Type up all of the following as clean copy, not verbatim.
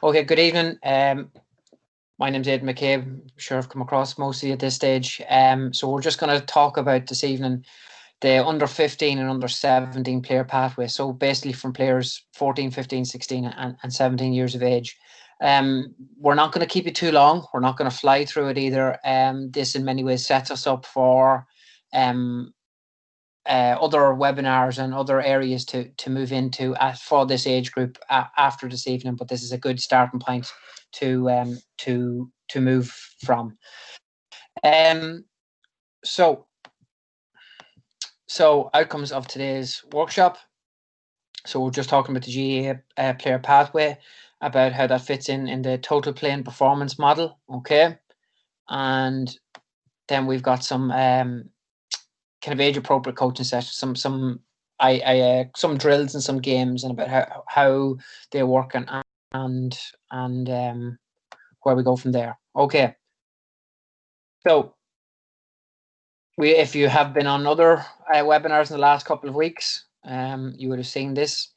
Okay, good evening. My name's Aidan McCabe. I'm sure I've come across mostly at this stage. So we're just going to talk about this evening the under 15 and under 17 player pathway. So basically from players 14, 15, 16 and 17 years of age. We're not going to keep it too long. We're not going to fly through it either. This in many ways sets us up for other webinars and other areas to move into for this age group after this evening. But this is a good starting point to move from. So outcomes of today's workshop. So we're just talking about the GAA player pathway, about how that fits in the total playing performance model. Okay, and then we've got some kind of age appropriate coaching sessions, some drills and some games, and about how they work and where we go from there. Okay, so if you have been on other webinars in the last couple of weeks, you would have seen this.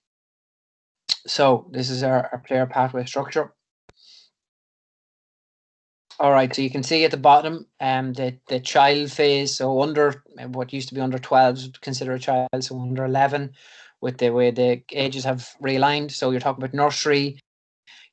So this is our player pathway structure. All right, so you can see at the bottom the child phase. So under what used to be under 12s, consider a child. So under 11, with the way the ages have realigned. So you're talking about nursery,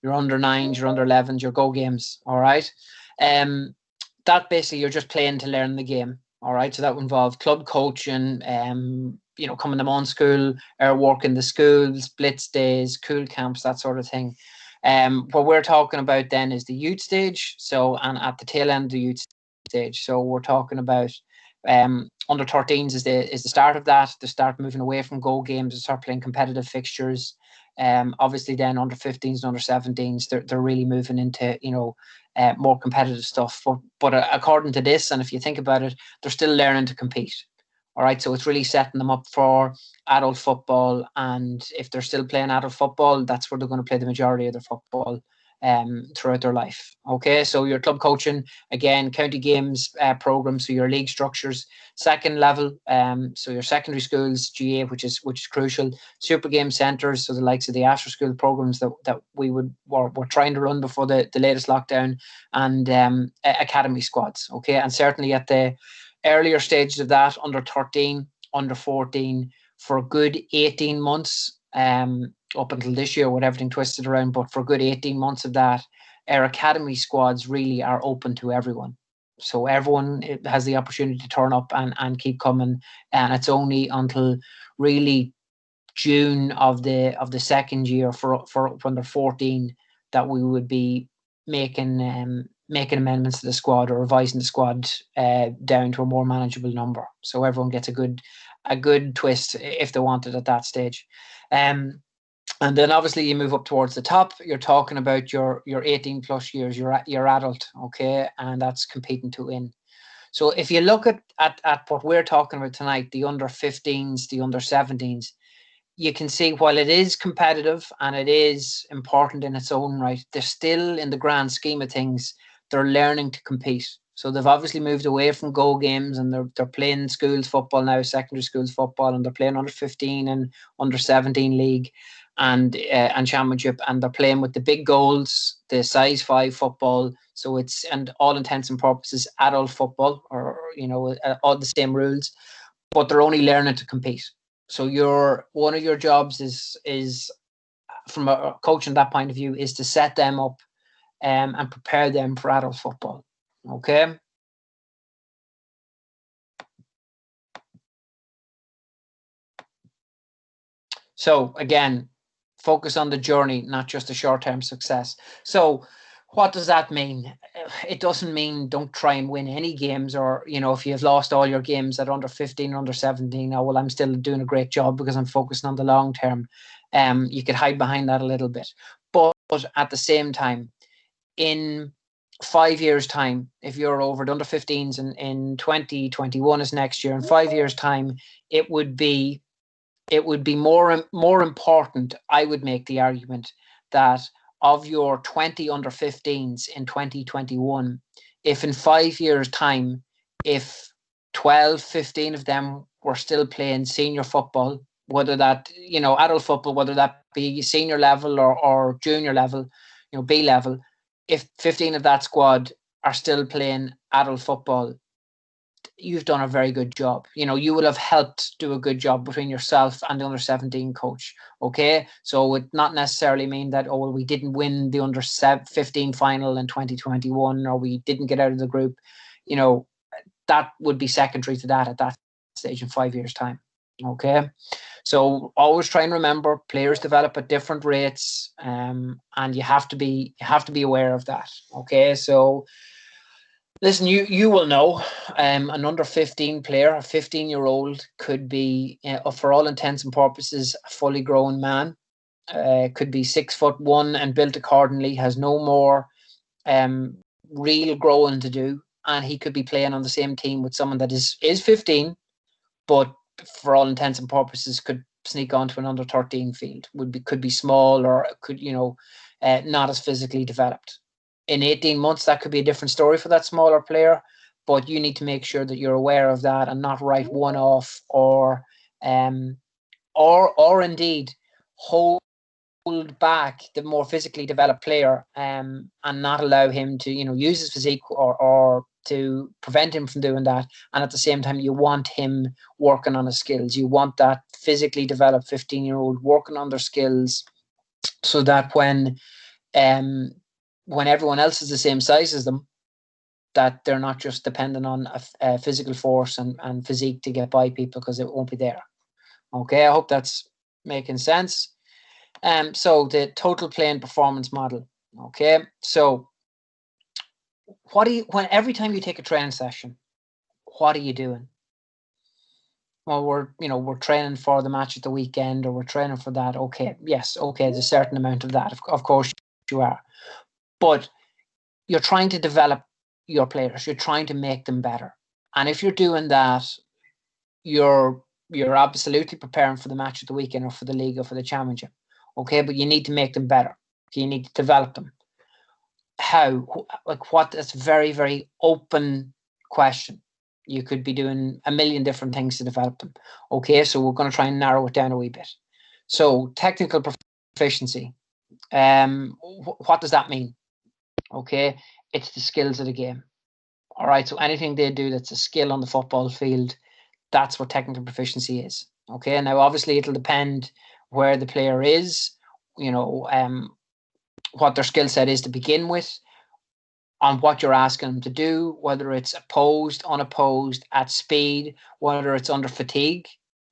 your under 9s, your under 11s, your go games. All right, that basically you're just playing to learn the game. All right, so that would involve club coaching, coming them on school, work in the schools, blitz days, cool camps, that sort of thing. What we're talking about then is the youth stage. So, and at the tail end of the youth stage. So we're talking about under 13s is the start of that. They start moving away from go games and start playing competitive fixtures. Obviously then under 15s and under 17s, they're really moving into, more competitive stuff. But according to this, and if you think about it, they're still learning to compete. All right, so it's really setting them up for adult football, and if they're still playing adult football, that's where they're going to play the majority of their football throughout their life. Okay, so your club coaching, again, county games program, so your league structures, second level, so your secondary schools, GA, which is crucial, super game centres, so the likes of the after school programs that we're trying to run before the latest lockdown, and academy squads. Okay, and certainly at the earlier stages of that, under 13, under 14, for a good 18 months, up until this year with everything twisted around, but for a good 18 months of that, our academy squads really are open to everyone. So everyone has the opportunity to turn up and keep coming. And it's only until really June of the second year for when they're 14 that we would be making amendments to the squad or revising the squad down to a more manageable number. So everyone gets a good twist if they want it at that stage. And then obviously you move up towards the top. You're talking about your 18 plus years, your adult, okay, and that's competing to win. So if you look at what we're talking about tonight, the under 15s, the under 17s, you can see while it is competitive and it is important in its own right, they're still, in the grand scheme of things, they're learning to compete. So they've obviously moved away from go games, and they're playing schools football now, secondary schools football, and they're playing under 15 and under 17 league and championship, and they're playing with the big goals, the size 5 football. So it's, and all intents and purposes, adult football, or all the same rules, but they're only learning to compete. So one of your jobs is from a coaching that point of view is to set them up and prepare them for adult football. Okay. So again, focus on the journey, not just the short-term success. So what does that mean? It doesn't mean don't try and win any games, or, if you've lost all your games at under 15, under 17, oh, well, I'm still doing a great job because I'm focusing on the long term. You could hide behind that a little bit. But at the same time, in 5 years' time, if you're over the under 15s and in 2021 is next year, in 5 years' time, it would be more important, I would make the argument, that of your 20 under 15s in 2021, if in 5 years' time, if 12, 15 of them were still playing senior football, whether that, adult football, whether that be senior level or junior level, B level, if 15 of that squad are still playing adult football, you've done a very good job. You will have helped do a good job between yourself and the under 17 coach. Okay, so it would not necessarily mean that, oh, well, we didn't win the under 15 final in 2021, or we didn't get out of the group. That would be secondary to that at that stage in 5 years' time. Okay, so always try and remember players develop at different rates, and you have to be aware of that. Okay, so listen, you will know, an under 15 player, a 15-year-old, could be, for all intents and purposes, a fully grown man. Could be 6'1" and built accordingly, has no more real growing to do, and he could be playing on the same team with someone that is 15, but for all intents and purposes could sneak onto an under 13 field. Could be small, or could not as physically developed. In 18 months, that could be a different story for that smaller player, but you need to make sure that you're aware of that and not write one off, or indeed hold back the more physically developed player, and not allow him to use his physique, or to prevent him from doing that. And at the same time, you want him working on his skills. You want that physically developed 15-year-old working on their skills, so that when everyone else is the same size as them, that they're not just dependent on a physical force and physique to get by people, because it won't be there. Okay, I hope that's making sense. So the total playing performance model. Okay, so every time you take a training session, what are you doing? Well, we're training for the match at the weekend, or we're training for that. Okay, yes, okay, there's a certain amount of that. Of course you are. But you're trying to develop your players. You're trying to make them better. And if you're doing that, you're absolutely preparing for the match at the weekend, or for the league, or for the championship. Okay, but you need to make them better. You need to develop them. How? Like what? That's a very, very open question. You could be doing a million different things to develop them. Okay, so we're going to try and narrow it down a wee bit. So technical proficiency. What does that mean? Okay, it's the skills of the game. All right, so anything they do that's a skill on the football field, that's what technical proficiency is. Okay, now obviously it'll depend where the player is, what their skill set is to begin with, on what you're asking them to do, whether it's opposed, unopposed, at speed, whether it's under fatigue,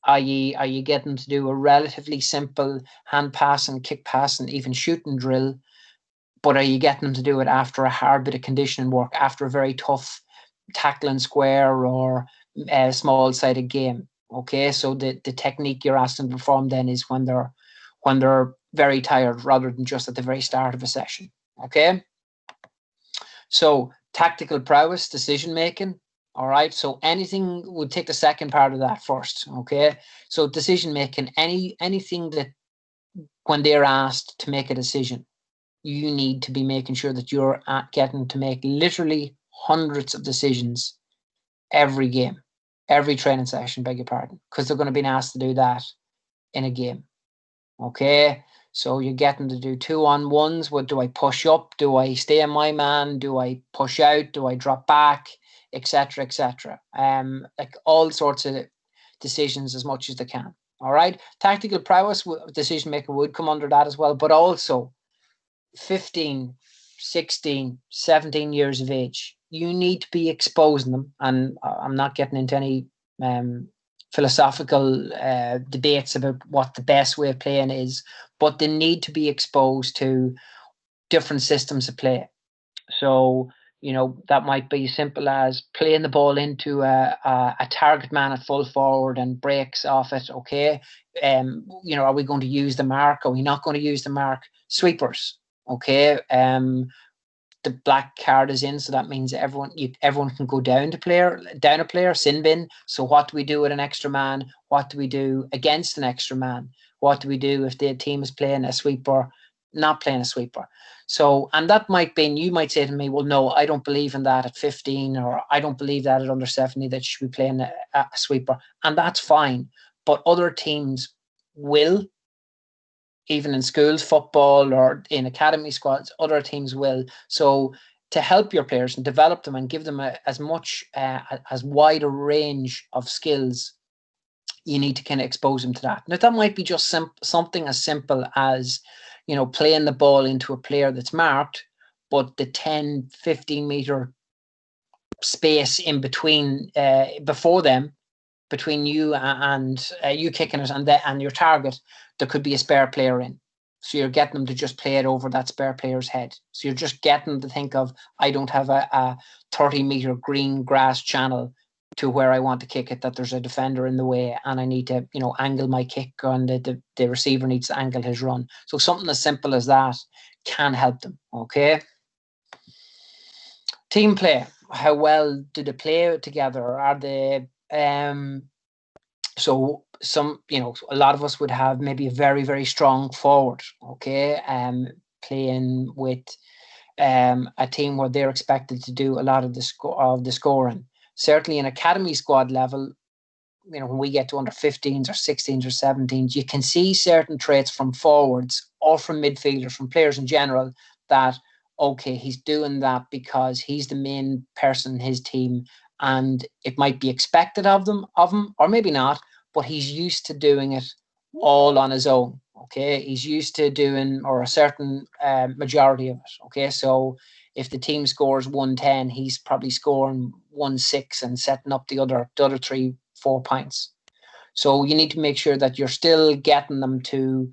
i.e., are you getting them to do a relatively simple hand pass and kick pass and even shooting drill, but are you getting them to do it after a hard bit of conditioning work, after a very tough tackling square or a small-sided game? Okay, so the technique you're asking them to perform then is when they're very tired, rather than just at the very start of a session. Okay, so tactical prowess, decision making. All right, so anything, we'll take the second part of that first. Okay, so decision making, anything that when they're asked to make a decision, you need to be making sure that you're getting to make literally hundreds of decisions every game, every training session, beg your pardon, because they're going to be asked to do that in a game. Okay, so you're getting to do 2-on-1s. What do I push up? Do I stay on my man? Do I push out? Do I drop back? Etc. Etc. Like all sorts of decisions as much as they can. All right, tactical prowess, decision maker would come under that as well, but also 15, 16, 17 years of age, you need to be exposing them. And I'm not getting into any philosophical debates about what the best way of playing is, but they need to be exposed to different systems of play. So, that might be simple as playing the ball into a target man at full forward and breaks off it. Okay. Are we going to use the mark? Are we not going to use the mark? Sweepers. Okay. The black card is in, so that means everyone can go down a player, sin bin. So what do we do with an extra man? What do we do against an extra man? What do we do if the team is playing a sweeper, not playing a sweeper? So, and that might be, you might say to me, well, no, I don't believe in that at 15, or I don't believe that at under 70, that you should be playing a sweeper. And that's fine. But other teams will. even in schools football or in academy squads, other teams will. So to help your players and develop them and give them as much as wide a range of skills, you need to kind of expose them to that. Now, that might be just something as simple as, playing the ball into a player that's marked, but the 10, 15 meter space in between, before them, between you and you kicking it and your target, there could be a spare player in. So you're getting them to just play it over that spare player's head. So you're just getting them to think of, I don't have a 30-meter green grass channel to where I want to kick it, that there's a defender in the way and I need to, angle my kick, and the receiver needs to angle his run. So something as simple as that can help them, okay? Team play. How well do they play together? Are they... So a lot of us would have maybe a very, very strong forward, okay, playing with a team where they're expected to do a lot of the scoring. Certainly in academy squad level, when we get to under 15s or 16s or 17s, you can see certain traits from forwards or from midfielders, from players in general, that, okay, he's doing that because he's the main person in his team and it might be expected of him, or maybe not, but he's used to doing it all on his own. Okay, he's used to doing, or a certain majority of it. Okay, so if the team scores 110, he's probably scoring 1-6 and setting up the other 3-4 points. So you need to make sure that you're still getting them to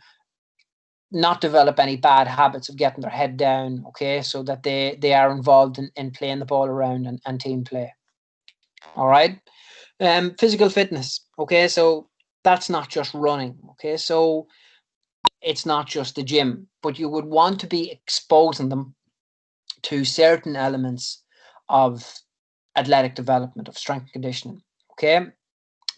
not develop any bad habits of getting their head down, okay, so that they are involved in playing the ball around and team play. All right. Physical fitness, okay, so that's not just running, okay, so it's not just the gym, but you would want to be exposing them to certain elements of athletic development, of strength and conditioning, okay.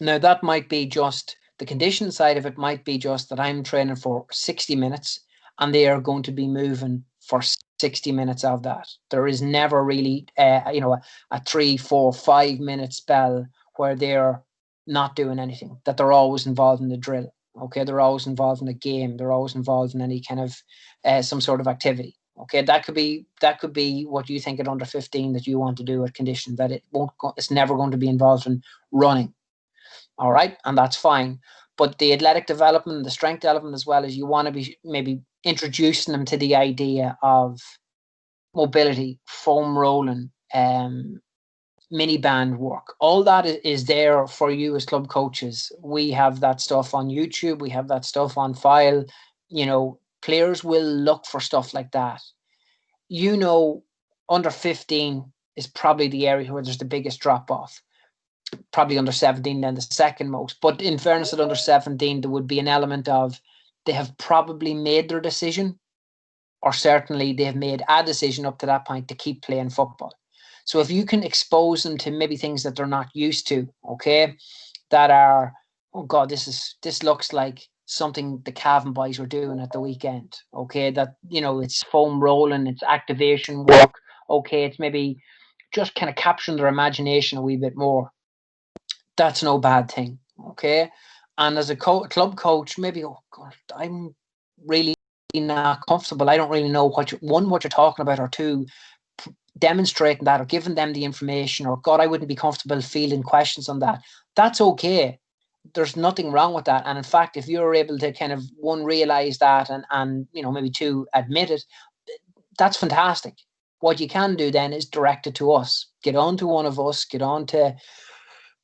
Now that might be just the conditioning side of it, might be just that I'm training for 60 minutes and they are going to be moving for 60 minutes of that. There is never really a 3, 4, 5 minute spell where they're not doing anything, that they're always involved in the drill. Okay, they're always involved in a game. They're always involved in any kind of some sort of activity. Okay, that could be what you think at under 15 that you want to do at condition, that it's never going to be involved in running. All right, and that's fine. But the athletic development, the strength element as well, is you want to be maybe introducing them to the idea of mobility, foam rolling, mini band work. All that is there for you as club coaches. We have that stuff on YouTube. We have that stuff on file. Players will look for stuff like that. Under 15 is probably the area where there's the biggest drop off. Probably under 17 then the second most. But in fairness, at under 17, there would be an element of they have probably made their decision, or certainly they have made a decision up to that point to keep playing football. So if you can expose them to maybe things that they're not used to, okay, that are, oh God, this looks like something the Cavan boys were doing at the weekend, okay, that, it's foam rolling, it's activation work, okay, it's maybe just kind of capturing their imagination a wee bit more. That's no bad thing, okay? And as a club coach, maybe, oh God, I'm really not comfortable. I don't really know what you're talking about, or two, demonstrating that or giving them the information, or God, I wouldn't be comfortable fielding questions on that. That's okay. There's nothing wrong with that. And in fact, if you're able to kind of, one, realize that and maybe two, admit it, that's fantastic. What you can do then is direct it to us. Get on to one of us, get on to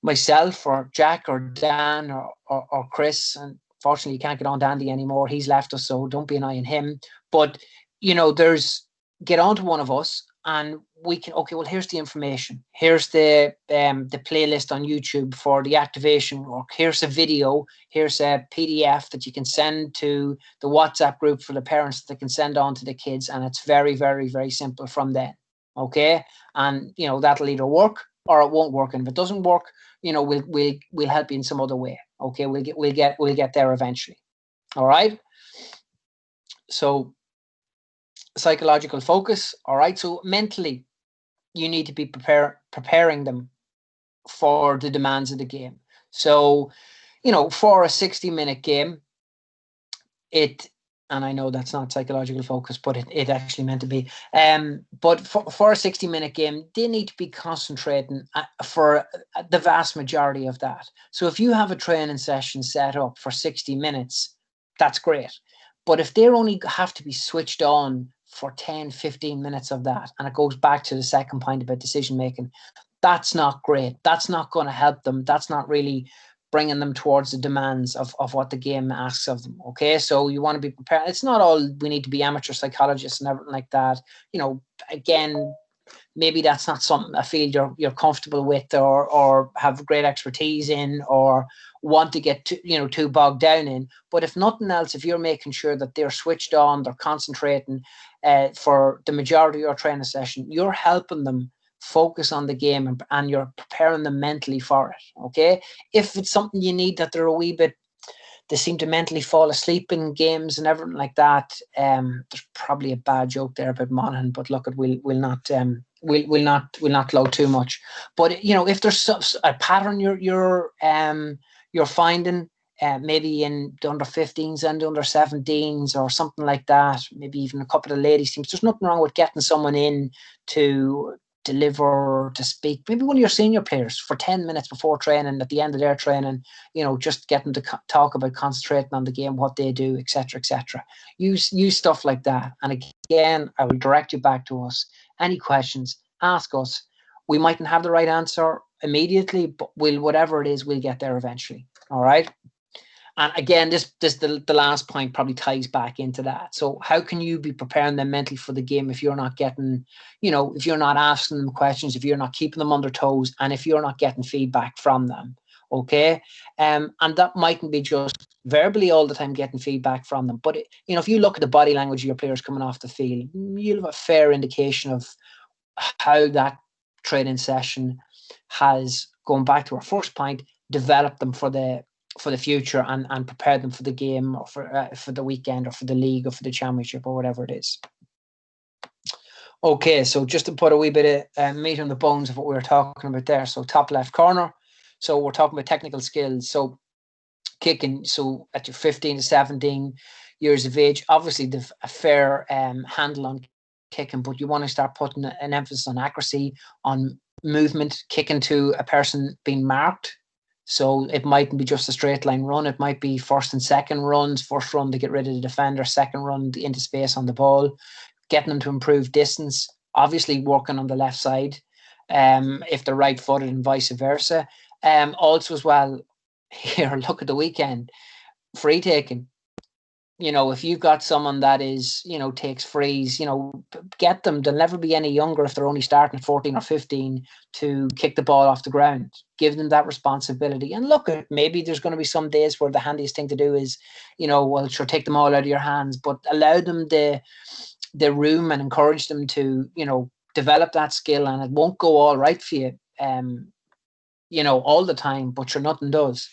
myself or Jack or Dan or Chris. And fortunately, you can't get on to Andy anymore. He's left us, so don't be annoying him. But, get on to one of us and we can, okay, well, here's the information. Here's the playlist on YouTube for the activation work. Here's a video. Here's a PDF that you can send to the WhatsApp group for the parents that can send on to the kids. And it's very, very, very simple from then. Okay. And, that'll either work or it won't work. And if it doesn't work, we'll help you in some other way. Okay. We'll get there eventually. All right. So psychological focus. All right. So mentally, you need to be preparing them for the demands of the game. So, for a 60-minute game, it And I know that's not psychological focus, but it actually meant to be. But for a 60-minute game, they need to be concentrating for the vast majority of that. So if you have a training session set up for 60 minutes, that's great. But if they only have to be switched on for 10, 15 minutes of that, and it goes back to the second point about decision making, that's not great. That's not going to help them. That's not really bringing them towards the demands of what the game asks of them. Okay, so you want to be prepared. It's not all we need to be amateur psychologists and everything like that. Again, maybe that's not something, a field you're comfortable with or have great expertise in or want to get too bogged down in. But if nothing else, if you're making sure that they're switched on, they're concentrating for the majority of your training session, you're helping them focus on the game and you're preparing them mentally for it. Okay, if it's something you need that they're a wee bit, they seem to mentally fall asleep in games and everything like that, there's probably a bad joke there about Monaghan, but look, we'll not load too much. But if there's a pattern you're finding, maybe in the under 15s and the under 17s or something like that, maybe even a couple of ladies teams, there's nothing wrong with getting someone in to deliver, to speak, maybe one of your senior players for 10 minutes before training, at the end of their training, just get them to talk about concentrating on the game, what they do, etc. Use stuff like that. And again, I will direct you back to us. Any questions, ask us. We mightn't have the right answer immediately, but whatever it is, we'll get there eventually. All right. And again, the last point probably ties back into that. So how can you be preparing them mentally for the game if you're not getting, if you're not asking them questions, if you're not keeping them on their toes, and if you're not getting feedback from them? Okay. And that mightn't be just verbally all the time getting feedback from them. But, if you look at the body language of your players coming off the field, you'll have a fair indication of how that training session has, going back to our first point, developed them for the future and prepare them for the game or for the weekend or for the league or for the championship or whatever it is. Okay, so just to put a wee bit of meat on the bones of what we were talking about there. So top left corner. So we're talking about technical skills. So kicking. So at your 15 to 17 years of age, obviously they've a fair handle on kicking, but you want to start putting an emphasis on accuracy, on movement, kicking to a person being marked. So it mightn't be just a straight line run. It might be first and second runs. First run to get rid of the defender, second run into space on the ball, getting them to improve distance. Obviously working on the left side, if they're right-footed and vice versa. Also as well, here, look at the weekend, free taking. If you've got someone that is, takes frees, get them. They'll never be any younger if they're only starting at 14 or 15 to kick the ball off the ground. Give them that responsibility. And look, maybe there's going to be some days where the handiest thing to do is, sure, take them all out of your hands, but allow them the room and encourage them to, develop that skill. And it won't go all right for you, all the time, but sure, nothing does.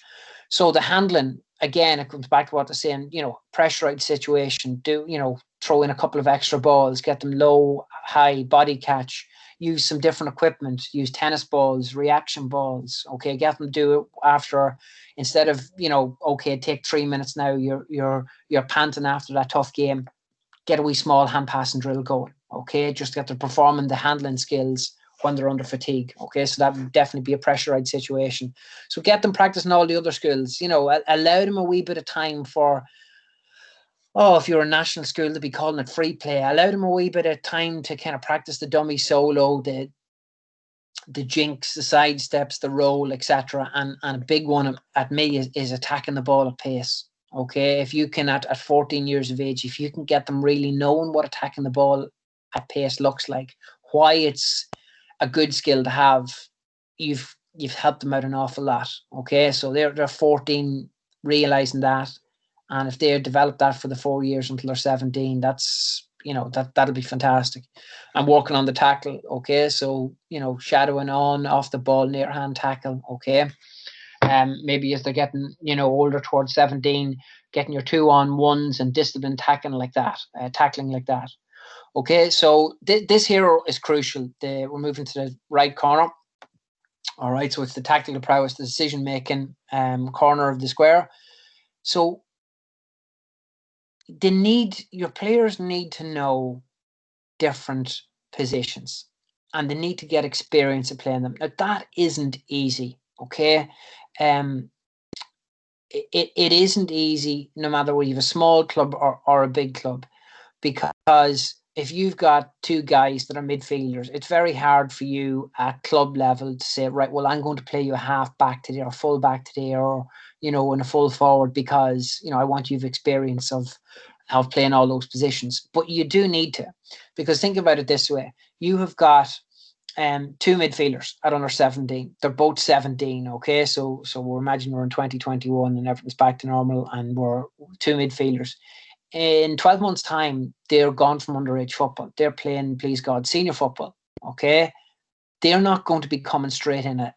So the handling, again, it comes back to what they're saying, pressurized situation, throw in a couple of extra balls, get them low, high, body catch, use some different equipment, use tennis balls, reaction balls, okay, get them to do it after, instead of, okay, take 3 minutes now, you're panting after that tough game, get a wee small hand passing drill going, okay, just get them performing the handling skills when they're under fatigue. Okay, so that would definitely be a pressurized situation. So get them practicing all the other skills, allow them a wee bit of time for, if you're a national school, to be calling it free play, allow them a wee bit of time to kind of practice the dummy solo, the jinx, the side steps, the roll, etc. And a big one at me is attacking the ball at pace. Okay, if you can, at 14 years of age, if you can get them really knowing what attacking the ball at pace looks like, why it's a good skill to have, you've helped them out an awful lot. Okay, so they're 14, realizing that, and if they develop that for the 4 years until they're 17, that's that'll be fantastic. And working on the tackle. Okay, so shadowing on off the ball, near hand tackle. Okay, maybe as they're getting older towards 17, getting your 2-on-1s and discipline tackling like that. Okay, so this here is crucial. We're moving to the right corner. All right, so it's the tactical prowess, the decision-making corner of the square. So your players need to know different positions, and they need to get experience of playing them. Now that isn't easy, okay? It isn't easy, no matter whether you have a small club or a big club, because if you've got two guys that are midfielders, it's very hard for you at club level to say, right, well, I'm going to play you a half back today or full back today, or, in a full forward, because, I want you to have experience of playing all those positions. But you do need to, because think about it this way. You have got two midfielders at under 17. They're both 17, okay? So we're imagining we're in 2021 and everything's back to normal, and we're two midfielders. In 12 months' time, they're gone from underage football. They're playing, please God, senior football, okay? They're not going to be coming straight in at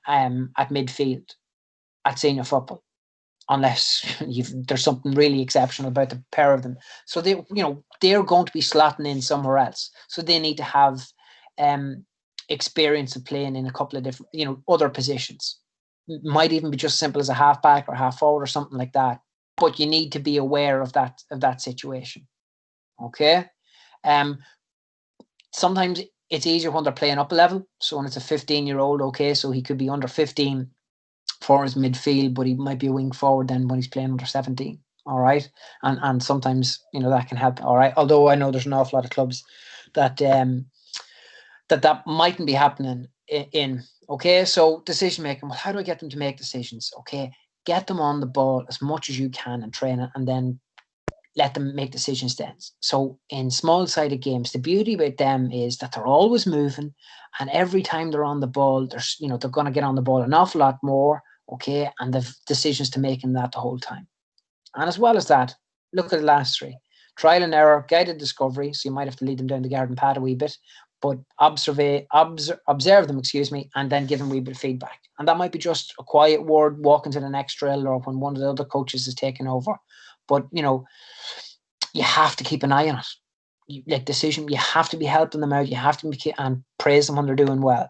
midfield at senior football, unless there's something really exceptional about the pair of them. So they're going to be slotting in somewhere else. So they need to have experience of playing in a couple of different, other positions. Might even be just simple as a half back or half forward or something like that. But you need to be aware of that situation. Okay. Sometimes it's easier when they're playing up a level. So when it's a 15-year-old, okay, so he could be under 15 for his midfield, but he might be a wing forward then when he's playing under 17. All right. And sometimes, that can help. All right. Although I know there's an awful lot of clubs that that mightn't be happening in. Okay. So decision making. Well, how do I get them to make decisions? Okay. Get them on the ball as much as you can and train it, and then let them make decisions then. So in small-sided games, the beauty about them is that they're always moving, and every time they're on the ball, they're going to get on the ball an awful lot more, okay, and they've decisions to make in that the whole time. And as well as that, look at the last three. Trial and error, guided discovery, so you might have to lead them down the garden path a wee bit, but observe them, and then give them a wee bit of feedback. And that might be just a quiet word walking to the next drill, or when one of the other coaches is taking over. But, you have to keep an eye on it. You have to be helping them out. You have to be and praise them when they're doing well.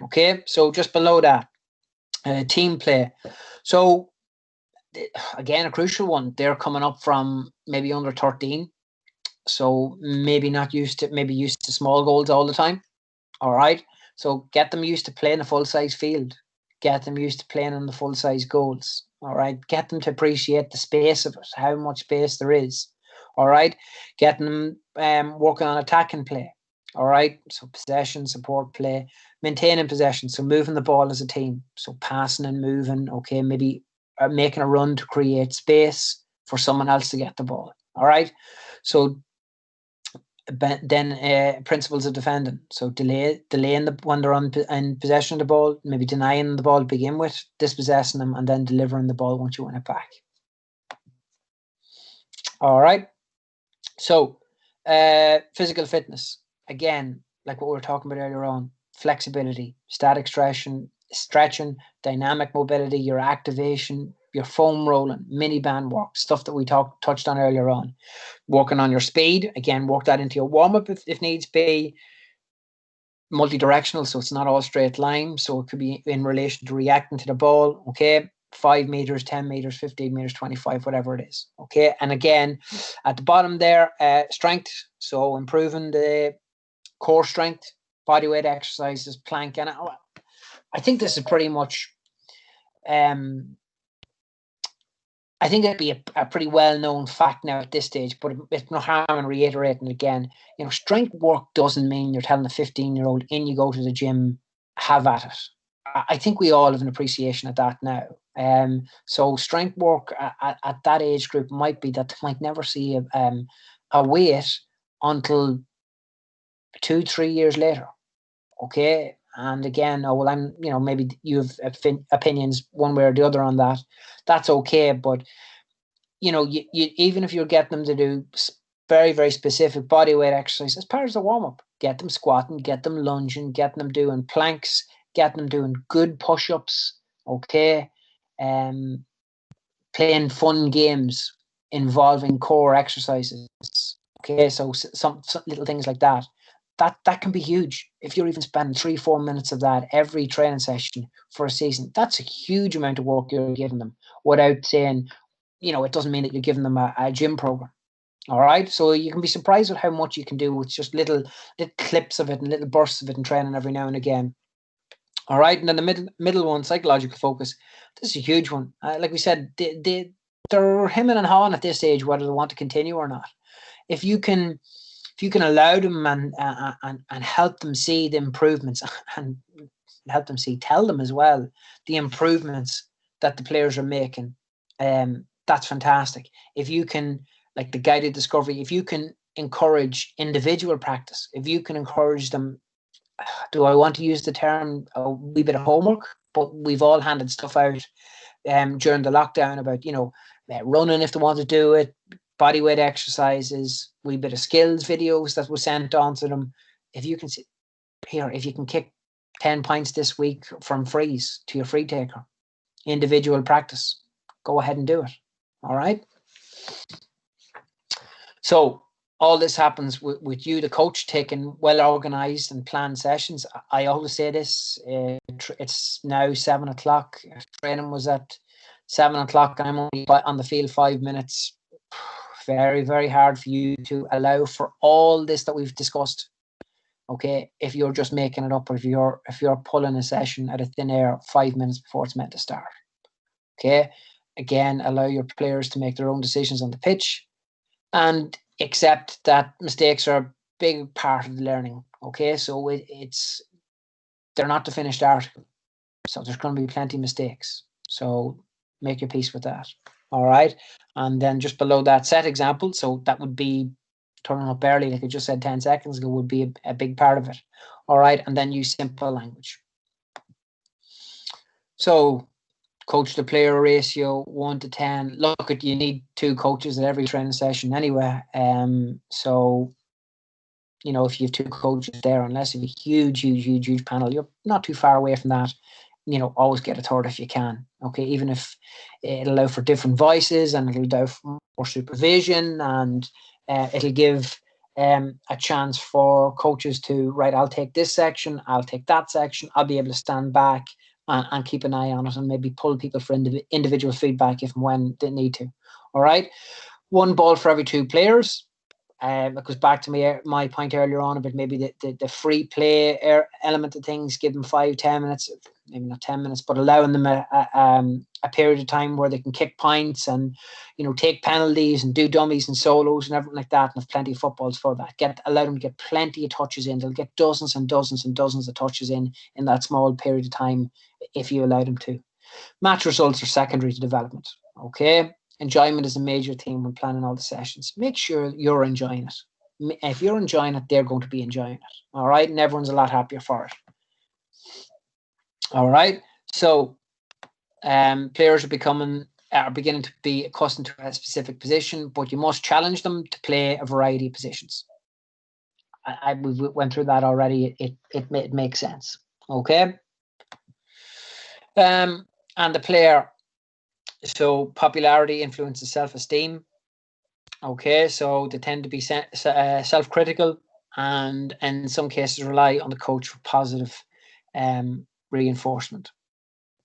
Okay, so just below that, team play. So again, a crucial one. They're coming up from maybe under 13, so maybe used to small goals all the time. All right, so get them used to playing a full-size field. Get them used to playing on the full-size goals. All right, get them to appreciate the space of it, how much space there is. All right, getting them working on attacking play. All right, so possession, support play, maintaining possession, so moving the ball as a team, so passing and moving. Okay, maybe making a run to create space for someone else to get the ball. All right, so then principles of defending, so delaying when they're in possession of the ball, maybe denying the ball to begin with, dispossessing them, and then delivering the ball once you win it back. All right, so physical fitness, again, like what we were talking about earlier on, flexibility, static stretching, dynamic mobility, your activation, your foam rolling, mini band walk, stuff that we touched on earlier on. Working on your speed, again, work that into your warm-up if needs be. Multi-directional, so it's not all straight line, so it could be in relation to reacting to the ball. Okay, 5 meters, 10 meters, 15 meters, 25, whatever it is. Okay, and again, at the bottom there, strength, so improving the core strength, body weight exercises, plank, and I think this is pretty much I think it'd be a pretty well-known fact now at this stage, but it's no harm in reiterating again. Strength work doesn't mean you're telling a 15-year-old, in you go to the gym, have at it. I think we all have an appreciation of that now. So strength work at that age group might be that they might never see a weight until 2-3 years later. Okay. And again, I'm, maybe you have opinions one way or the other on that. That's okay. But, you even if you're getting them to do very, very specific body weight exercise as part of the warm-up, get them squatting, get them lunging, get them doing planks, get them doing good push-ups. Okay. Playing fun games involving core exercises. Okay. So some little things like that. That can be huge. If you're even spending 3-4 minutes of that every training session for a season, that's a huge amount of work you're giving them, without saying, it doesn't mean that you're giving them a gym program. All right, so you can be surprised with how much you can do with just little clips of it and little bursts of it in training every now and again. All right, and then the middle one, psychological focus. This is a huge one. Like we said, they're hemming and hawing at this stage whether they want to continue or not. If you can allow them and help them see the improvements and help them tell them as well the improvements that the players are making, that's fantastic. If you can, like the guided discovery, if you can encourage individual practice, if you can encourage them, do I want to use the term a wee bit of homework? But we've all handed stuff out during the lockdown about, running if they want to do it, body weight exercises, wee bit of skills videos that were sent on to them. If you can see here, if you can kick 10 pints this week from freeze to your free taker, individual practice, go ahead and do it. All right. So all this happens with you, the coach, taking well-organized and planned sessions. I always say this, it's now 7 o'clock. Training was at 7 o'clock and I'm only on the field 5 minutes. Very, very hard for you to allow for all this that we've discussed. Okay, if you're just making it up, or if you're pulling a session out of thin air 5 minutes before it's meant to start. Okay, again, allow your players to make their own decisions on the pitch and accept that mistakes are a big part of the learning. Okay, so they're not the finished article, so there's going to be plenty of mistakes. So make your peace with that. All right, and then just below that, set example. So that would be turning up early, like I just said 10 seconds ago, would be a big part of it. All right, and then use simple language. So coach to player ratio 1 to 10. Look, you need 2 coaches at every training session anyway. So if you have 2 coaches there, unless you have a huge panel, you're not too far away from that. Always get a third if you can. Okay, even if it'll allow for different voices and it'll allow for more supervision, and it'll give a chance for coaches to, right, I'll take this section, I'll take that section, I'll be able to stand back and keep an eye on it and maybe pull people for individual feedback if and when they need to. All right, 1 ball for every 2 players. It goes back to my point earlier on about maybe the free play element of things. Give them 5-10 minutes, maybe not 10 minutes, but allowing them a period of time where they can kick pints and take penalties and do dummies and solos and everything like that, and have plenty of footballs for that. Allow them to get plenty of touches in. They'll get dozens and dozens and dozens of touches in that small period of time if you allow them to. Match results are secondary to development. Okay. Enjoyment is a major theme when planning all the sessions. Make sure you're enjoying it. If you're enjoying it, they're going to be enjoying it. All right, and everyone's a lot happier for it. All right, so players are beginning to be accustomed to a specific position, but you must challenge them to play a variety of positions. We went through that already. It makes sense. Okay. And the player. So popularity influences self-esteem. Okay, so they tend to be self-critical and in some cases rely on the coach for positive reinforcement.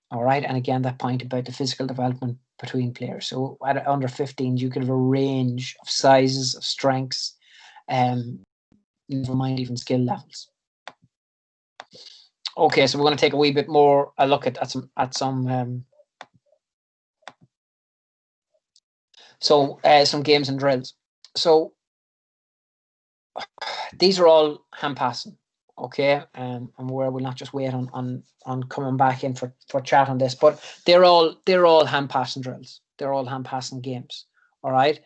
All right, and again, that point about the physical development between players. So at under 15s, you could have a range of sizes, of strengths, never mind even skill levels. Okay, so we're going to take a wee bit more a look at some some games and drills. So these are all hand passing, okay, and where we'll not just wait on coming back in for chat on this, but they're all hand passing drills. They're all hand passing games. All right.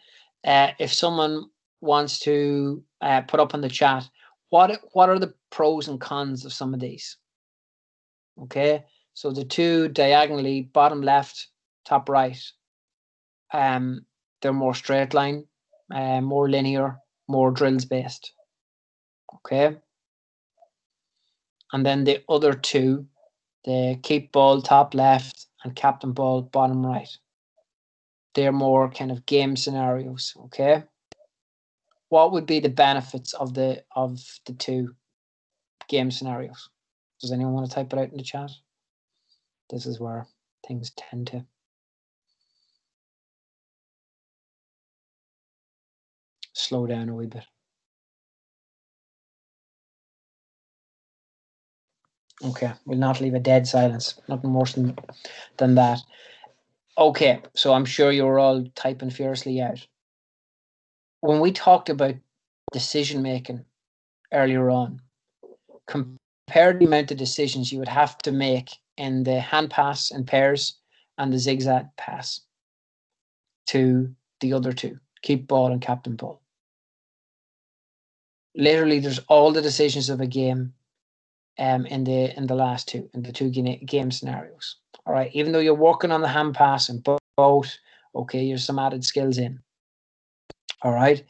If someone wants to put up in the chat, what are the pros and cons of some of these? Okay, so the 2 diagonally, bottom left, top right, they're more straight line, more linear, more drills based. Okay. And then the other 2, the keep ball top left and captain ball bottom right, they're more kind of game scenarios. Okay. What would be the benefits of the 2 game scenarios? Does anyone want to type it out in the chat? This is where things tend to. slow down a wee bit. Okay, we'll not leave a dead silence. Nothing worse than that. Okay, so I'm sure you're all typing furiously out. When we talked about decision making earlier on, compare the amount of decisions you would have to make in the hand pass in pairs and the zigzag pass to the other two, keep ball and captain ball. Literally, there's all the decisions of a game in the last two, in the two game scenarios. All right, even though you're working on the hand pass and both, okay, there's some added skills in. All right,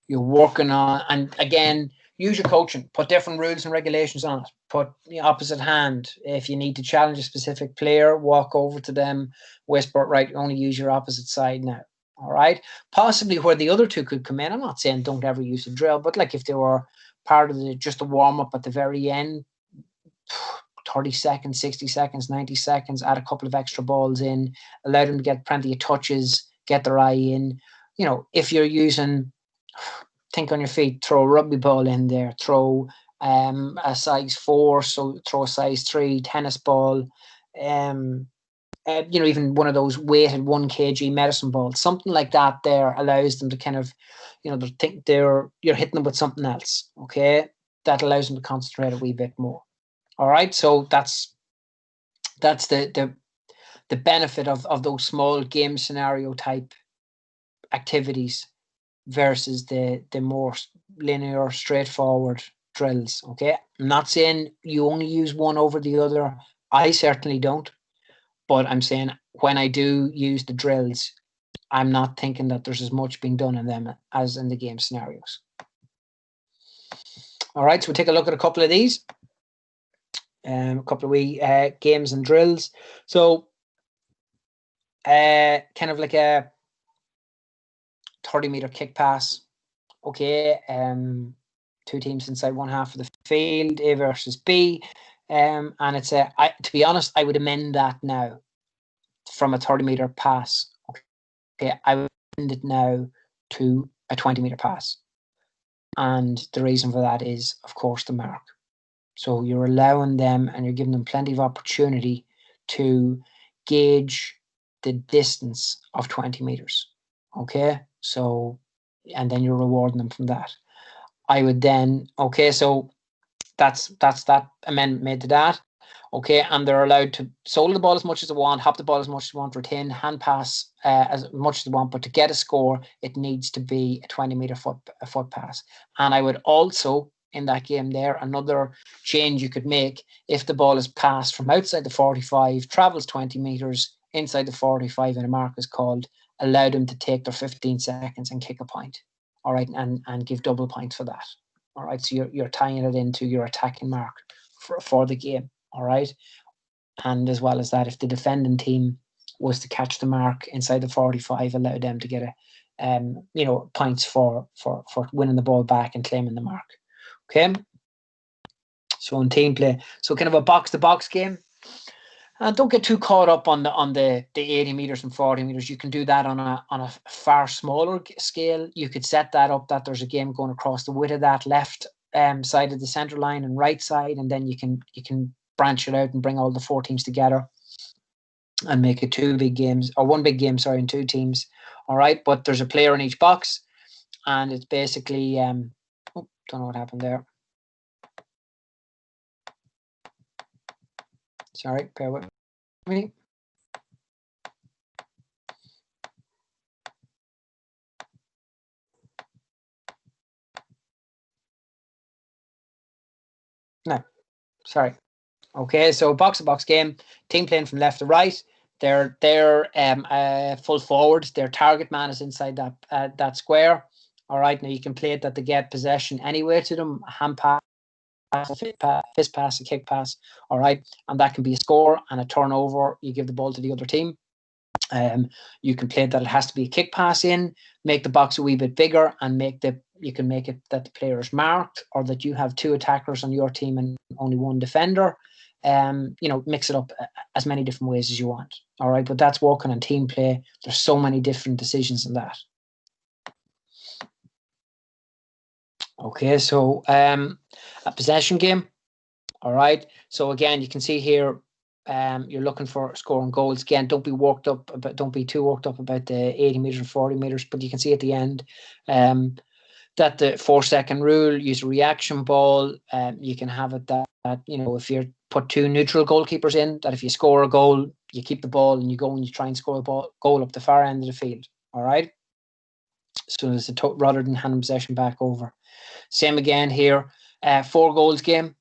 you're working on, and again, use your coaching. Put different rules and regulations on it. Put the opposite hand. If you need to challenge a specific player, walk over to them, whisper, right, you only use your opposite side now. All right, possibly where the other two could come in. I'm not saying don't ever use a drill, but like if they were part of just the warm up at the very end, 30 seconds, 60 seconds, 90 seconds, add a couple of extra balls in, allow them to get plenty of touches, get their eye in. You know, if you're using, think on your feet, throw a rugby ball in there, throw a size 4, so throw a size 3 tennis ball, even one of those weighted 1 kg medicine balls, something like that there allows them to kind of, they think you're hitting them with something else, okay? That allows them to concentrate a wee bit more. All right, so that's the benefit of those small game scenario type activities versus the more linear, straightforward drills. Okay, I'm not saying you only use one over the other. I certainly don't, but I'm saying when I do use the drills, I'm not thinking that there's as much being done in them as in the game scenarios. All right, so we'll take a look at a couple of these. A couple of wee games and drills. So kind of like a 30-meter kick pass. Okay, two teams inside one half of the field, A versus B. And it's to be honest, I would amend that now from a 30-meter pass. Okay, I would amend it now to a 20-meter pass. And the reason for that is, of course, the mark. So you're allowing them and you're giving them plenty of opportunity to gauge the distance of 20 meters. Okay, so, and then you're rewarding them from that. I would then, okay, so that's that amendment made to that. Okay, and they're allowed to solo the ball as much as they want, hop the ball as much as they want, retain, hand pass as much as they want, but to get a score, it needs to be a 20-meter foot pass. And I would also, in that game there, another change you could make, if the ball is passed from outside the 45, travels 20 meters, inside the 45, and a mark is called, allow them to take their 15 seconds and kick a point. All right, and give double points for that. All right, so you're tying it into your attacking mark for the game. All right, and as well as that, if the defending team was to catch the mark inside the 45, allow them to get points for winning the ball back and claiming the mark. Okay, so in team play, so kind of a box to box game. And don't get too caught up on the 80 meters and 40 meters. You can do that on a far smaller scale. You could set that up that there's a game going across the width of that left side of the center line and right side, and then you can branch it out and bring all the 4 teams together and make it 2 big games, or 1 big game, sorry, in 2 teams. All right, but there's a player in each box, and it's basically don't know what happened there. Sorry, bear with me. No, sorry. Okay, so box to box game, team playing from left to right. They're full forward. Their target man is inside that square. All right, now you can play it that they get possession anywhere to them, hand pass, fist pass, a kick pass. All right, and that can be a score and a turnover. You give the ball to the other team. You can play it that it has to be a kick pass in, make the box a wee bit bigger, and you can make it that the player is marked, or that you have 2 attackers on your team and only 1 defender. Mix it up as many different ways as you want. All right, but that's working on team play. There's so many different decisions in that. Okay, so a possession game. All right. So again, you can see here, you're looking for scoring goals. Again, don't be too worked up about the 80 meters or 40 meters. But you can see at the end, that the 4-second rule. Use a reaction ball. You can have it that if you put two neutral goalkeepers in, that if you score a goal, you keep the ball and you go and you try and score a goal up the far end of the field. All right. So it's rather than handing possession back over. Same again here. 4 goals game.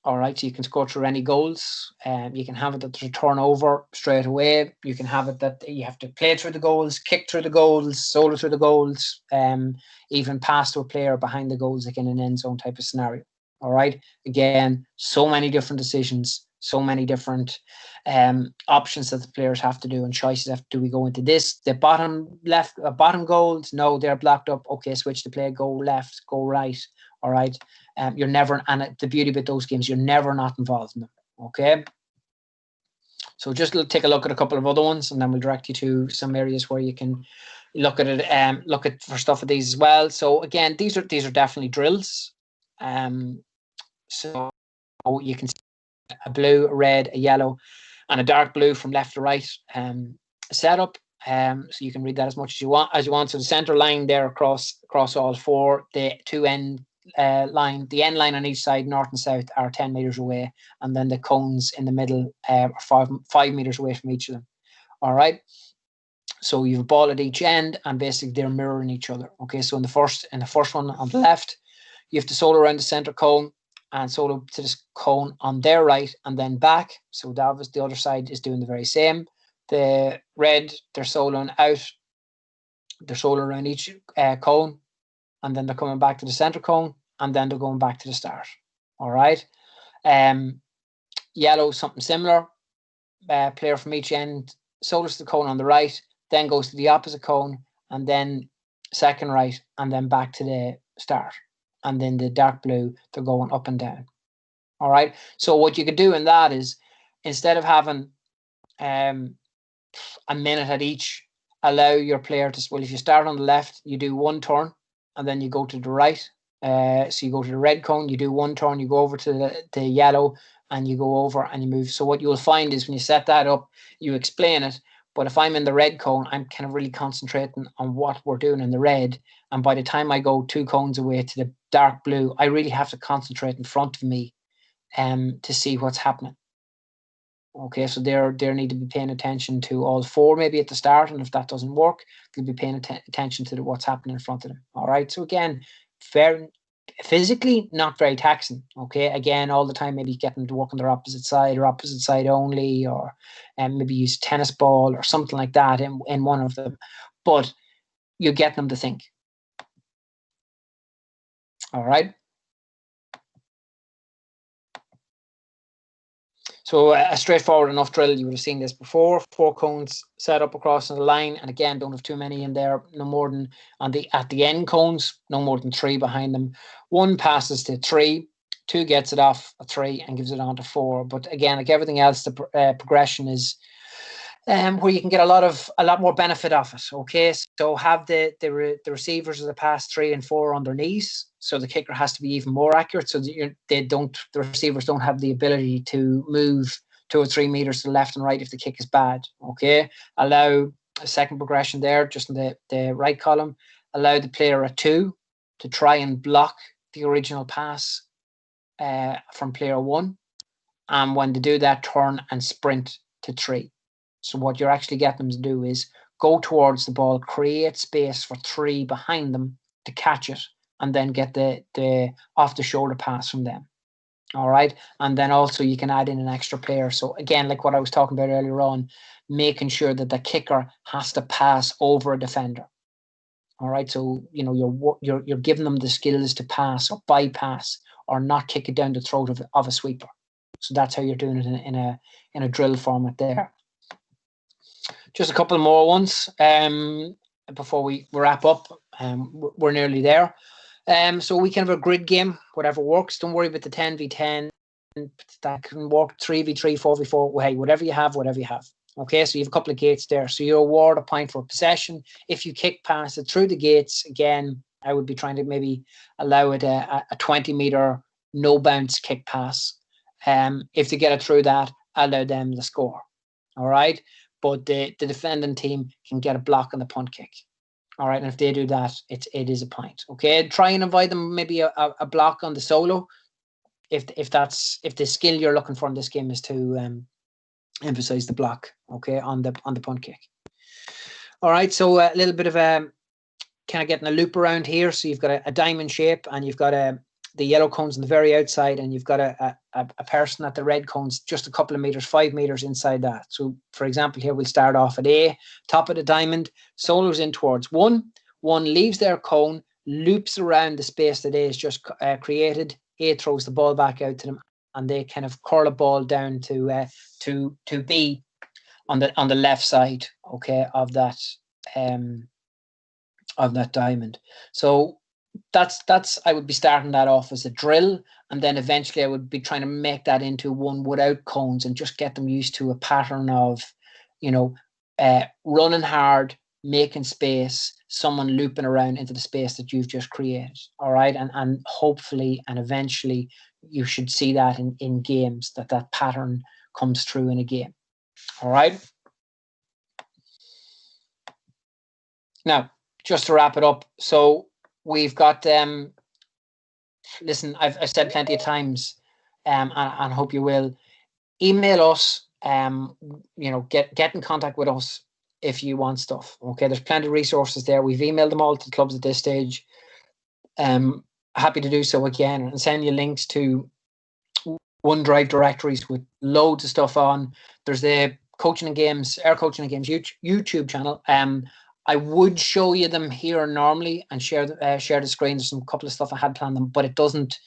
All right, so you can score through any goals. You can have it that there's a turnover straight away. You can have it that you have to play through the goals, kick through the goals, solo through the goals, even pass to a player behind the goals, like in an end zone type of scenario. All right. Again, so many different decisions, so many different options that the players have to do and choices. Do we go into this? The bottom left, bottom goals? No, they're blocked up. Okay, switch to play. Go left, go right. All right. You're never, and the beauty about those games, you're never not involved in them. Okay. So just take a look at a couple of other ones, and then we'll direct you to some areas where you can look at it. Look at for stuff of these as well. So again, these are definitely drills. So you can see a blue, a red, a yellow, and a dark blue from left to right setup. So you can read that as much as you want. So the center line there across all 4, the 2 end line, the end line on each side, north and south, are 10 meters away, and then the cones in the middle are 5 meters away from each of them. All right. So you have a ball at each end, and basically they're mirroring each other. Okay. So in the first one on the left, you have to solo around the center cone and solo to this cone on their right, and then back. So Davis, the other side, is doing the very same. The red, they're soloing out. They're solo around each cone, and then they're coming back to the center cone, and then they're going back to the start. All right. Yellow, something similar. Player from each end solos the cone on the right, then goes to the opposite cone, and then second right, and then back to the start. And then the dark blue, they're going up and down. All right. So what you could do in that is, instead of having a minute at each, allow your player to, well, if you start on the left, you do 1 turn, and then you go to the right. So you go to the red cone, you do 1 turn, you go over to the yellow, and you go over and you move. So what you'll find is when you set that up, you explain it. But if I'm in the red cone, I'm kind of really concentrating on what we're doing in the red. And by the time I go 2 cones away to the dark blue, I really have to concentrate in front of me to see what's happening. Okay, so they need to be paying attention to all 4 maybe at the start, and if that doesn't work, they'll be paying attention to what's happening in front of them. All right, so again, very physically not very taxing. Okay, again, all the time maybe get them to work on their opposite side or opposite side only, or maybe use tennis ball or something like that in one of them, but you get them to think. All right. So a straightforward enough drill, you would have seen this before. 4 cones set up across the line, and again, don't have too many in there. No more than at the end cones, no more than 3 behind them. 1 passes to 3, 2 gets it off a 3 and gives it on to 4. But again, like everything else, the progression is where you can get a lot more benefit off it. Okay, so have the receivers of the pass 3 and 4 on their knees, so the kicker has to be even more accurate, so that the receivers don't have the ability to move 2 or 3 meters to the left and right if the kick is bad. Okay, allow a second progression there, just in the right column. Allow the player at 2 to try and block the original pass from player 1, and when they do that, turn and sprint to 3. So what you're actually getting them to do is go towards the ball, create space for 3 behind them to catch it, and then get the off the shoulder pass from them. All right. And then also you can add in an extra player. So again, like what I was talking about earlier on, making sure that the kicker has to pass over a defender. All right. So, you're giving them the skills to pass or bypass or not kick it down the throat of a sweeper. So that's how you're doing it in a drill format there. Just a couple more ones before we wrap up. We're nearly there. So we can have a grid game, whatever works. Don't worry about the 10v10. That can work 3v3, 4v4. Hey, whatever you have. Okay, so you have a couple of gates there. So you award a point for possession. If you kick past it through the gates, again, I would be trying to maybe allow it a 20-meter no bounce kick pass. If they get it through that, allow them the score. All right. But the defending team can get a block on the punt kick. All right. And if they do that, it is a point. Okay. Try and avoid them maybe a block on the solo. If the skill you're looking for in this game is to emphasize the block, okay, on the punt kick. All right. So a little bit of kind of getting a loop around here. So you've got a diamond shape, and you've got the yellow cones on the very outside, and you've got a person at the red cones just a couple of meters, 5 meters inside that. So, for example, here we'll start off at A, top of the diamond, solos in towards one leaves their cone, loops around the space that A is just created. A throws the ball back out to them, and they kind of curl a ball down to B on the left side, okay, of that diamond. So that's I would be starting that off as a drill, and then eventually I would be trying to make that into one without cones and just get them used to a pattern of, running hard, making space, someone looping around into the space that you've just created. All right. And hopefully and eventually you should see that in games, that pattern comes through in a game. All right. Now, just to wrap it up. So we've got, listen, I've said plenty of times, and hope you will, email us, get in contact with us if you want stuff. Okay, there's plenty of resources there. We've emailed them all to the clubs at this stage. Happy to do so again and send you links to OneDrive directories with loads of stuff on. There's the Coaching and Games, our Coaching and Games YouTube channel. I would show you them here normally and share the screen. There's some couple of stuff I had planned them, but it doesn't.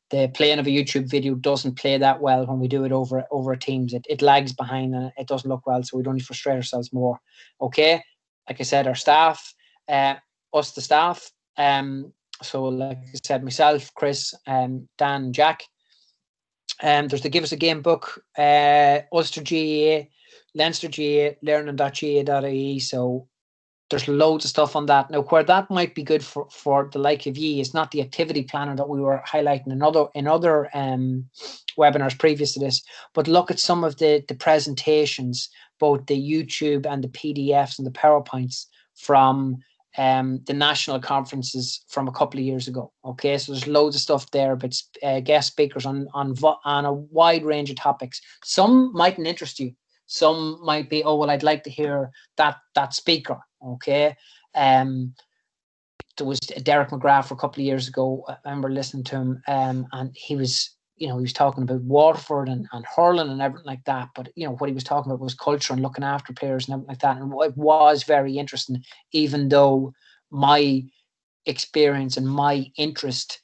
The playing of a YouTube video doesn't play that well when we do it over Teams. It lags behind and it doesn't look well, so we don't need to frustrate ourselves more. Okay, like I said, our staff, us the staff. So like I said, myself, Chris, Dan, Jack. There's the Give Us a Game book, Ulster GAA, Leinster GAA, learning.ga.ie. So there's loads of stuff on that. Now, where that might be good for the like of ye is not the activity planner that we were highlighting in other webinars previous to this, but look at some of the presentations, both the YouTube and the PDFs and the PowerPoints from the national conferences from a couple of years ago. Okay, so there's loads of stuff there, but guest speakers on a wide range of topics. Some mightn't interest you. Some might be, oh, well, I'd like to hear that speaker. Okay. There was Derek McGrath a couple of years ago. I remember listening to him, and he was talking about Waterford and hurling and everything like that. But, what he was talking about was culture and looking after players and everything like that. And it was very interesting, even though my experience and my interest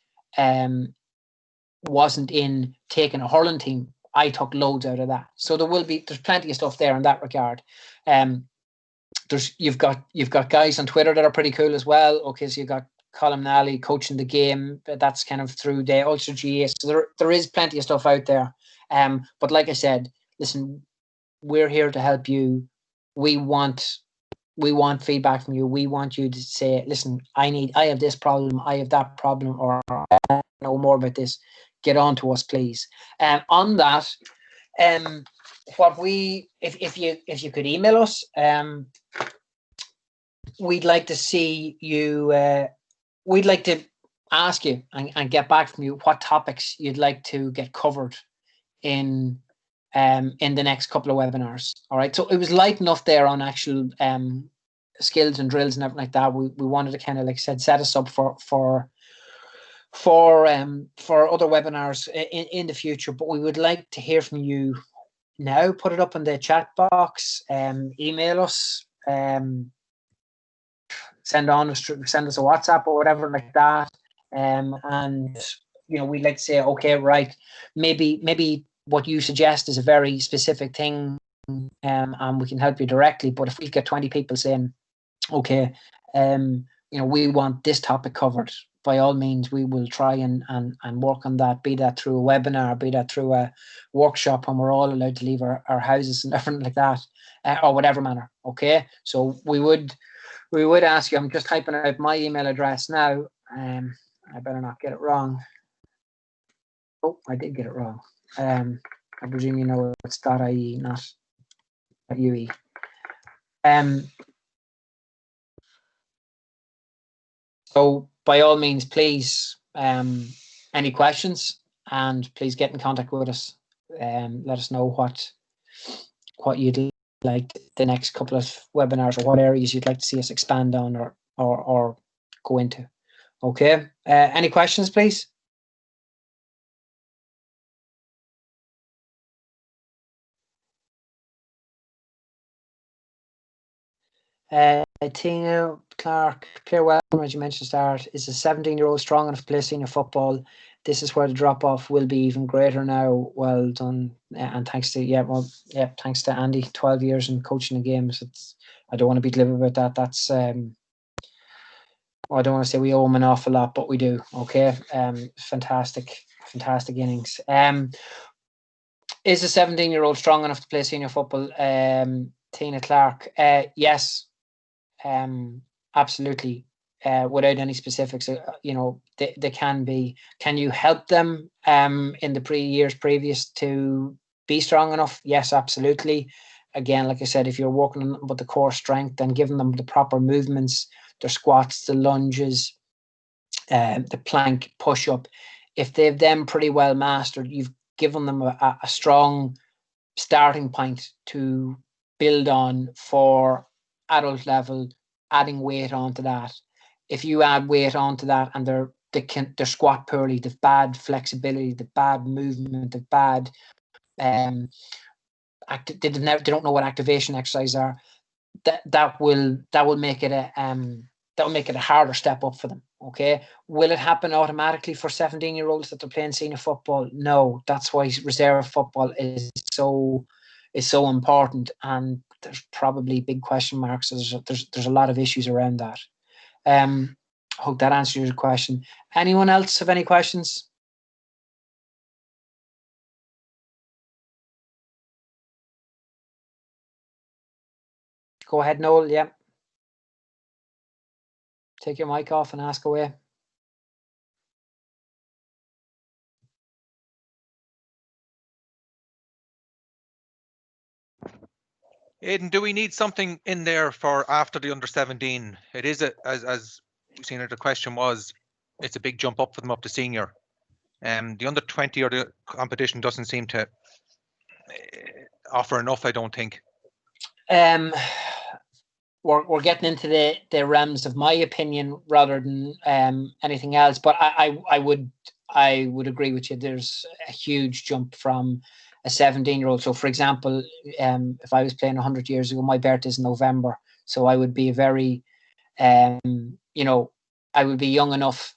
wasn't in taking a hurling team. I took loads out of that. So there's plenty of stuff there in that regard. You've got guys on Twitter that are pretty cool as well. Okay, so you've got Colin Nally coaching the game. That's kind of through the Ulster GAA. So there is plenty of stuff out there. But like I said, listen, we're here to help you. We want feedback from you. We want you to say, listen, I have this problem, I have that problem, or I know more about this. Get on to us, please. On that, if you could email us, we'd like to see you. We'd like to ask you and get back from you what topics you'd like to get covered in the next couple of webinars. All right. So it was light enough there on actual skills and drills and everything like that. We wanted to kind of, like I said, set us up for other webinars in the future, but we would like to hear from you now. Put it up in the chat box, email us, send us a WhatsApp or whatever like that, and we'd like to say, okay, right, maybe what you suggest is a very specific thing, and we can help you directly. But if we get 20 people saying, okay, we want this topic covered, by all means, we will try and work on that, be that through a webinar, be that through a workshop when we're all allowed to leave our houses and everything like that, or whatever manner. Okay, so we would ask you, I'm just typing out my email address now. I better not get it wrong. Oh, I did get it wrong. I presume you know it's .ie, not .ue. So by all means, please, any questions, and please get in contact with us. Let us know what you'd like the next couple of webinars, or what areas you'd like to see us expand on or go into. Okay. Any questions, please? Tina Clark, Claire Wellman, as you mentioned, start is a 17-year-old strong enough to play senior football. This is where the drop off will be even greater now. Well done, and thanks to Andy. 12 years in coaching the games. I don't want to be glib about that. That's I don't want to say we owe him an awful lot, but we do. Okay, fantastic innings. Is a 17-year-old strong enough to play senior football? Tina Clark, yes. Absolutely. Without any specifics, they can be. Can you help them in the years previous to be strong enough? Yes, absolutely. Again, like I said, if you're working with the core strength and giving them the proper movements, their squats, the lunges, the plank, push up, if they've them pretty well mastered, you've given them a strong starting point to build on for adult level, adding weight onto that. If you add weight onto that and they're squat poorly, they've bad flexibility, the bad movement, the bad they don't know what activation exercises are. That will make it a harder step up for them. Okay, will it happen automatically for 17-year-olds that they're playing senior football? No, that's why reserve football is so important, and there's probably big question marks. There's a lot of issues around that. Hope that answers your question. Anyone else have any questions? Go ahead, Noel. Yeah. Take your mic off and ask away. Aidan, do we need something in there for after the under 17? It is as you've seen, the question was, it's a big jump up for them up to senior. The under 20 or the competition doesn't seem to offer enough, I don't think. We're getting into the realms of my opinion rather than anything else, but I would agree with you. There's a huge jump from a 17-year-old. So, for example, if I was playing 100 years ago, my birthday is November, so I would be I would be young enough,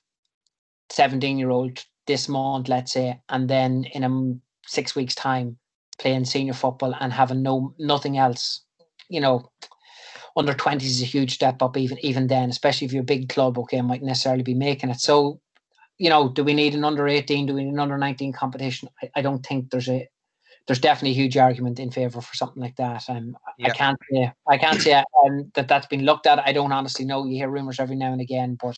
17-year-old this month, let's say, and then in 6 weeks' time, playing senior football and having nothing else. Under 20s is a huge step up, even then, especially if you're a big club. Okay, might necessarily be making it. So, do we need an under 18? Do we need an under 19 competition? I don't think there's definitely a huge argument in favour for something like that. I can't say that's been looked at. I don't honestly know. You hear rumours every now and again, but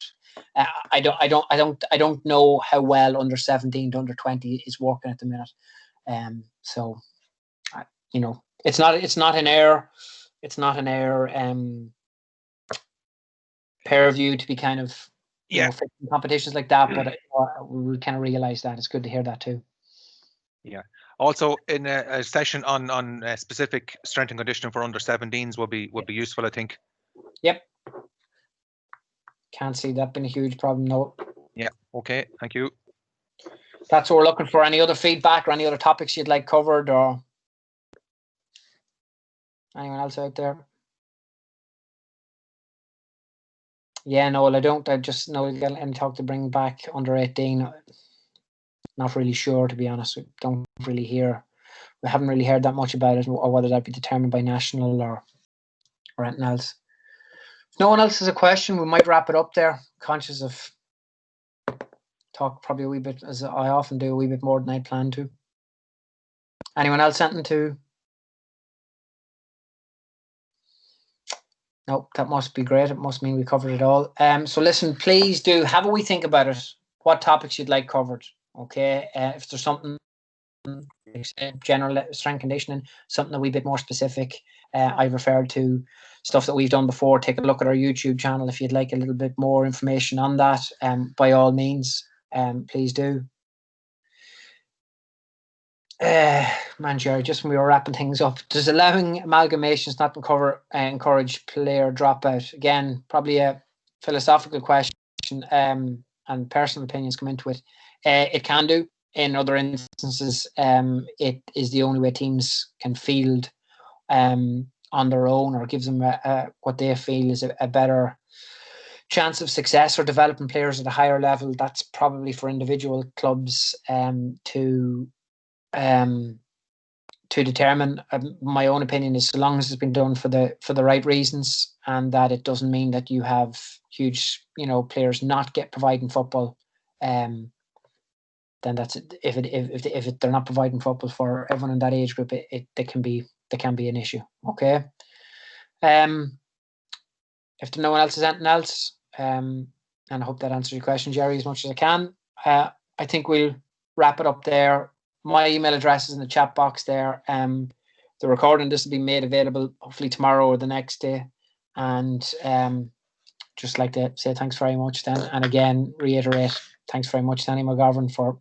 I don't know how well under 17 to under 20 is working at the minute. So, it's not an error. It's not an error pair view to be kind of fixing competitions like that, but we kind of realise that. It's good to hear that too. Yeah. Also, in a session on specific strength and conditioning for under 17s would be useful, I think. Yep. Can't see that being a huge problem, no. Yeah. Okay. Thank you. That's what we're looking for. Any other feedback or any other topics you'd like covered, or anyone else out there? Yeah, no, I don't. I just know we've got any talk to bring back under 18. Not really sure, to be honest. We haven't really heard that much about it, or whether that be determined by national or anything else. If no one else has a question, we might wrap it up there. Conscious of talk probably a wee bit, as I often do, a wee bit more than I plan to. Anyone else something to? No, that must be great. It must mean we covered it all. So listen, please do have a wee think about it. What topics you'd like covered? Okay, if there's something general strength conditioning, something a wee bit more specific. I've referred to stuff that we've done before. Take a look at our YouTube channel if you'd like a little bit more information on that. By all means, please do. Man, Jerry, just when we were wrapping things up, does allowing amalgamations not encourage player dropout? Again, probably a philosophical question, and personal opinions come into it. It can do. In other instances, it is the only way teams can field on their own, or gives them what they feel is a better chance of success or developing players at a higher level. That's probably for individual clubs to determine. My own opinion is, so long as it's been done for the right reasons, and that it doesn't mean that you have huge, players not providing football, then that's it. If they're not providing football for everyone in that age group, there can be an issue. Okay. If no one else has anything else, and I hope that answers your question, Jerry, as much as I can. I think we'll wrap it up there. My email address is in the chat box there. The recording, this will be made available hopefully tomorrow or the next day. And just like to say thanks very much then. And again, reiterate, thanks very much to Danny McGovern for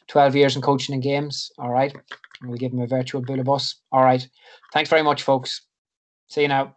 12 years in coaching and games. All right. And we'll give him a virtual bull of us. All right. Thanks very much, folks. See you now.